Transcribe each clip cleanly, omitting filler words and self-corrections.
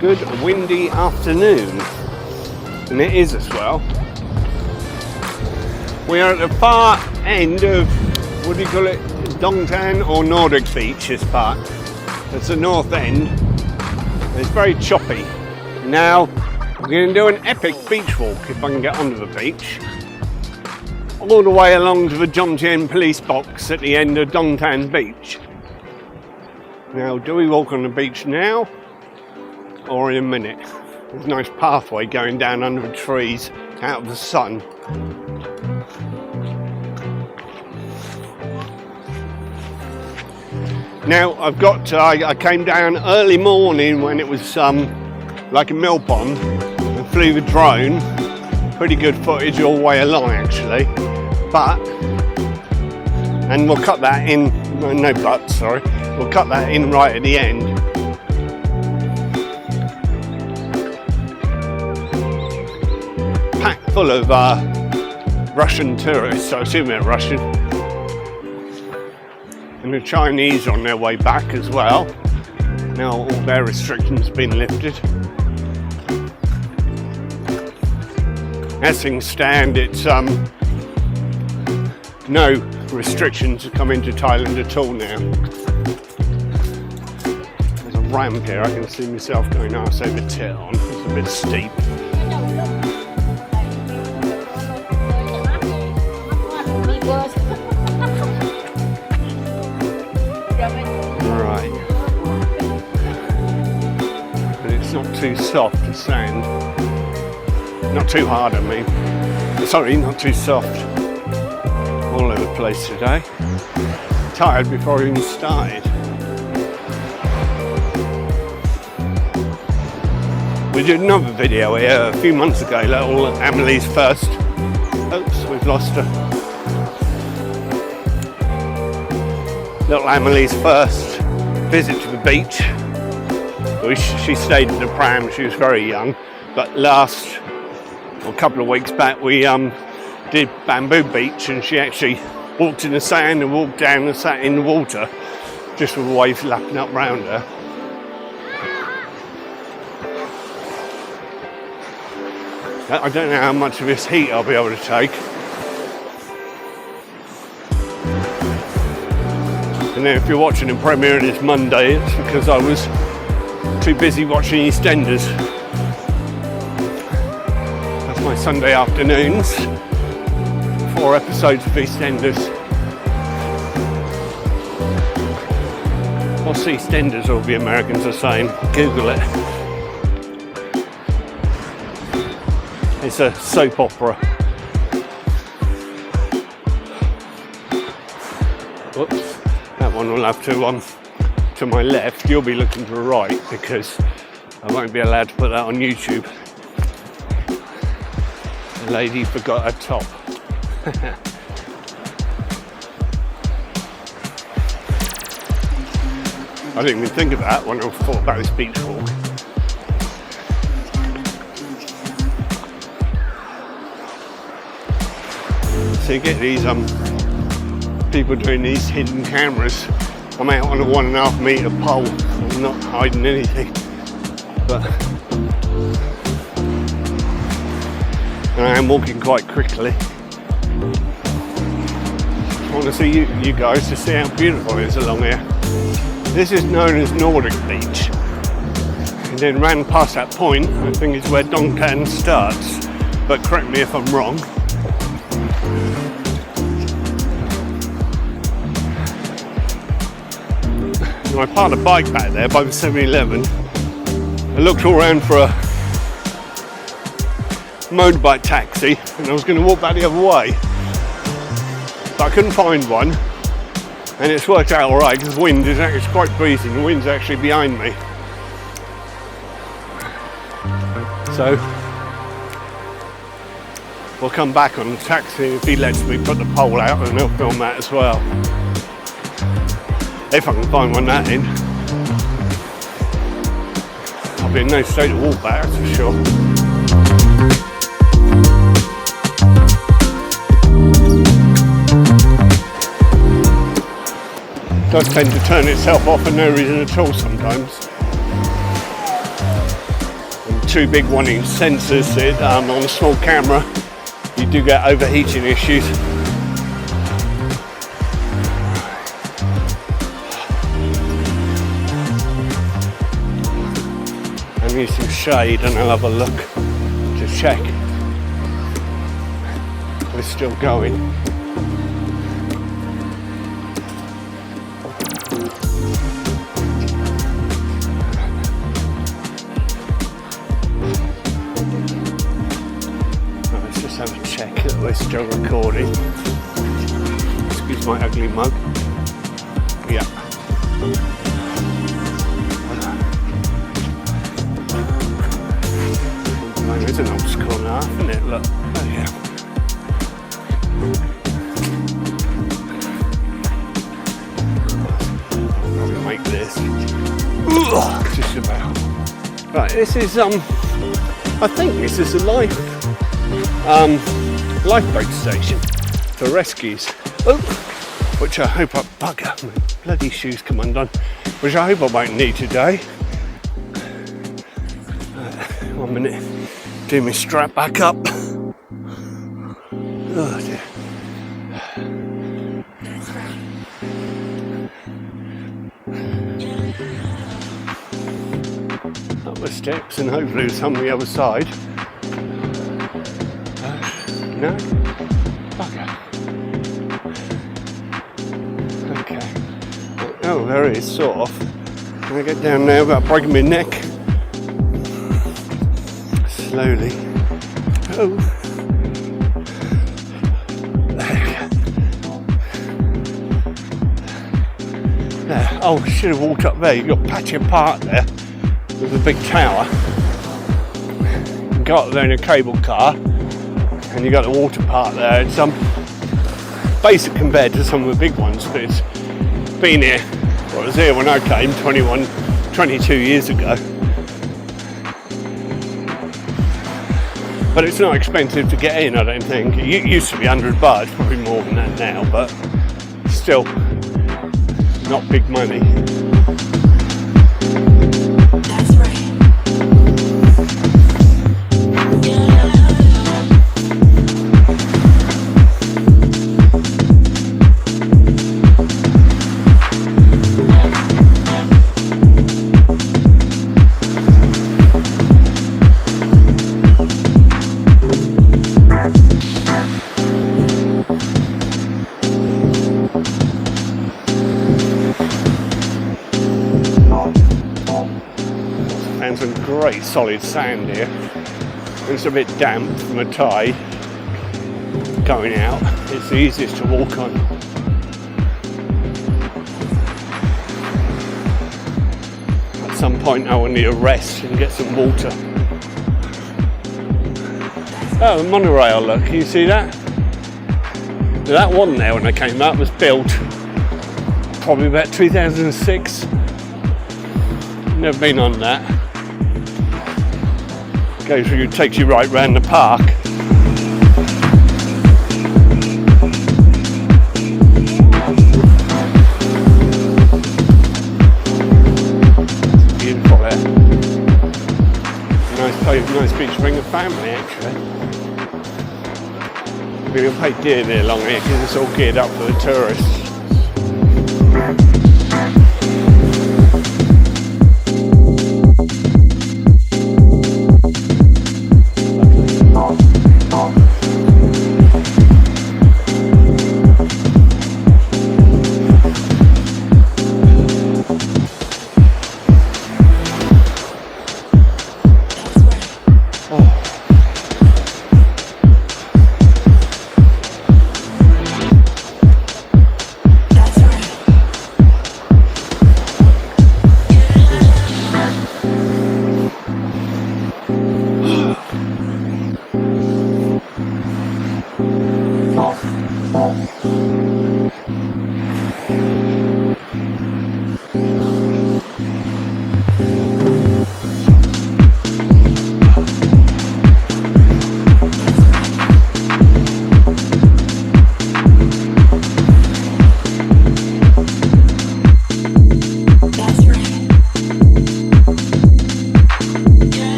Good windy afternoon, and it is as well. We are at the far end of, what do you call it, Dongtan or Nordic Beach is part. It's the north end. It's very choppy. Now we're going to do an epic beach walk if I can get onto the beach, all the way along to the Jomtien police box at the end of Dongtan Beach. Now, do we walk on the beach now or in a minute? There's a nice pathway going down under the trees out of the sun. Now I came down early morning when it was like a mill pond and flew the drone. Pretty good footage all the way along actually, and we'll cut that in, we'll cut that in right at the end. Packed full of Russian tourists, I assume they're Russian. And the Chinese on their way back as well. Now all their restrictions have been lifted. As things stand, it's no restrictions to come into Thailand at all now. There's a ramp here, I can see myself going arse over tit on. It's a bit steep. Right. But it's not too soft to sand. Not too hard, I mean. Sorry, not too soft. All over the place today. Tired before I even started. We did another video here a few months ago, little Amelie's first. Oops, we've lost her. Little Amelie's first visit to the beach. She stayed in the pram, she was very young, but a couple of weeks back we did Bamboo Beach, and she actually walked in the sand and walked down and sat in the water just with waves lapping up round her. I don't know how much of this heat I'll be able to take. And then if you're watching the premiere this Monday, it's because I was too busy watching EastEnders. That's my Sunday afternoons. 4 episodes of EastEnders. What's EastEnders, all the Americans are saying? Google it. It's a soap opera. Whoops. That one will have to my left. You'll be looking to the right because I won't be allowed to put that on YouTube. The lady forgot her top. I didn't even think of that when I thought about this beach walk. So you get these people doing these hidden cameras. I'm out on a 1.5 metre pole. I'm not hiding anything, but and I am walking quite quickly. I want to see you guys to see how beautiful it is along here. This is known as Nordic Beach, and then ran past that point, I think is where Dongtan starts, but correct me if I'm wrong. I parked a bike back there by the 7-Eleven. I looked all around for a motorbike taxi and I was going to walk back the other way, but I couldn't find one, and it's worked out alright because the wind is actually quite breezy and the wind's actually behind me. So we'll come back on the taxi if he lets me put the pole out, and he'll film that as well. If I can find one that in. I'll be in no state to walk back, that's for sure. It does tend to turn itself off for no reason at all sometimes. And 2 big 1-inch sensors on a small camera, you do get overheating issues. I need some shade and I'll have a look to check we're still going. Let's just have a check that we're still recording. Excuse my ugly mug. Yeah. It's an obstacle and a half, isn't it? Look. Oh yeah. Probably make this. Just about. Right, this is I think this is a lifeboat station for rescues. Oh, which I hope bugger, my bloody shoes come undone. Which I hope I won't need today. 1 minute. Do my strap back up. Oh dear. Up the steps and hopefully some on the other side. No? Bugger. Okay. Oh, there it is, sort of. When I get down there without breaking my neck. Slowly. Oh. There. Oh, I should have walked up there. You've got Pattaya Park there with a big tower. You go up there in a cable car and you got the water park there. It's basic compared to some of the big ones, but it's been here. Well, I was here when I came 22 years ago. But it's not expensive to get in, I don't think. It used to be 100 baht, it's probably more than that now, but still not big money. That's right. Some great solid sand here. It's a bit damp from a tide going out. It's the easiest to walk on. At some point I will need a rest and get some water. Oh, the monorail, look, can you see that? That one there when I came up was built probably about 2006. Never been on that. Goes through, takes you right round the park. Beautiful there. Nice beach to bring a family actually. We'll pay dear there along here because it's all geared up for the tourists.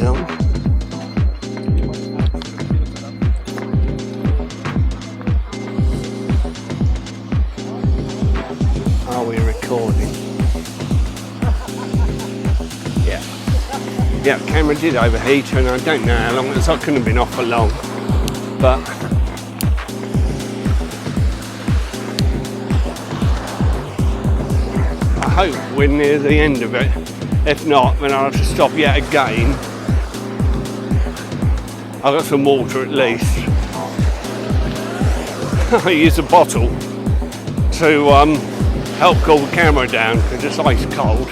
is on. Are we recording? Yeah. Yeah, the camera did overheat, and I don't know how long, I couldn't have been off for long. But I hope we're near the end of it. If not, then I'll have to stop yet again. I've got some water at least. I use a bottle to help cool the camera down because it's ice cold.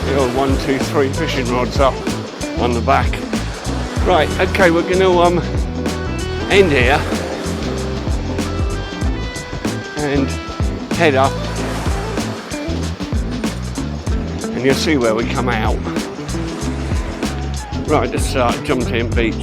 The old 1, 2, 3 fishing rods up on the back. Right, okay, we're going to end here and head up, and you'll see where we come out. Right, let's start at Jomtien Beach.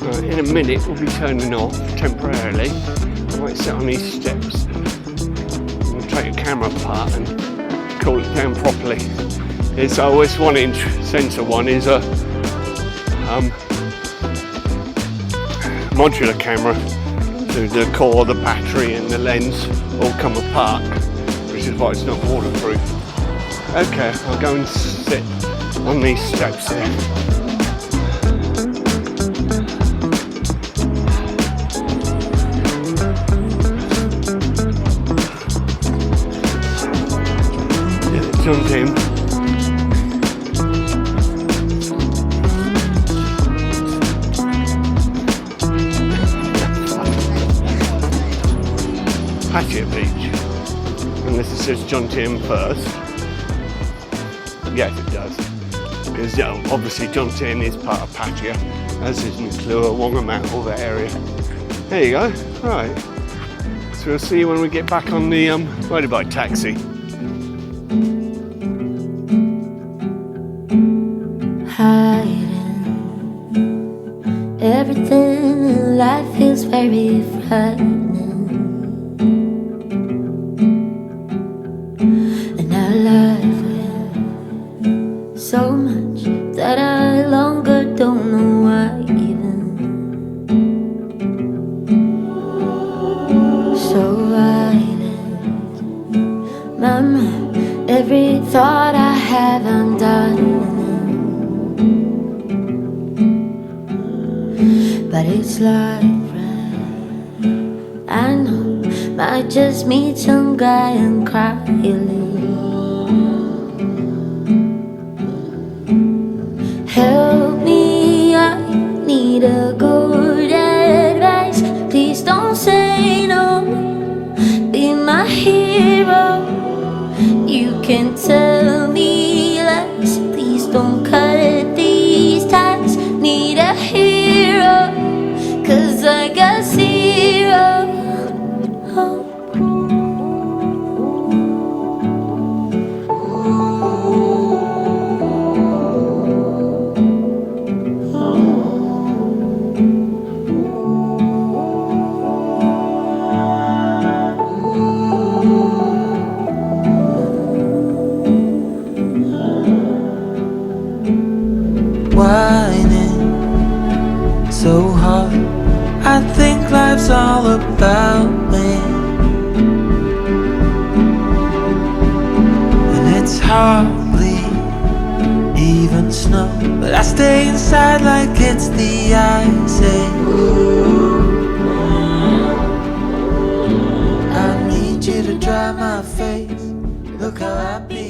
Right, in a minute we'll be turning off temporarily. I might sit on these steps and take a camera apart and cool it down properly. It's always 1-inch sensor one is a modular camera, so the core, the battery and the lens all come apart, which is why it's not waterproof. Okay, I'll go and sit on these steps here. Jomtien. Pattaya Beach, unless it says Jomtien first. Yes, it does, because obviously Jomtien is part of Pattaya, as is Nuklua, Wongamat, all that area. There you go. Right, so we'll see you when we get back on the motorbike taxi. Hiding everything in life feels very frightening, and I live with so much that I longer don't know why even. So violent, my mind, every thought I have I'm dying. But it's like right, I know, might just meet some guy and cry a little. Help me, I need a good advice. Please don't say no, be my hero. You can tell me lies, please don't cut these ties. Need a hero, 'cause I got zero hope. Whining so hard, I think life's all about me, and it's hardly even snow, but I stay inside like it's the ice age. I need you to dry my face, look how happy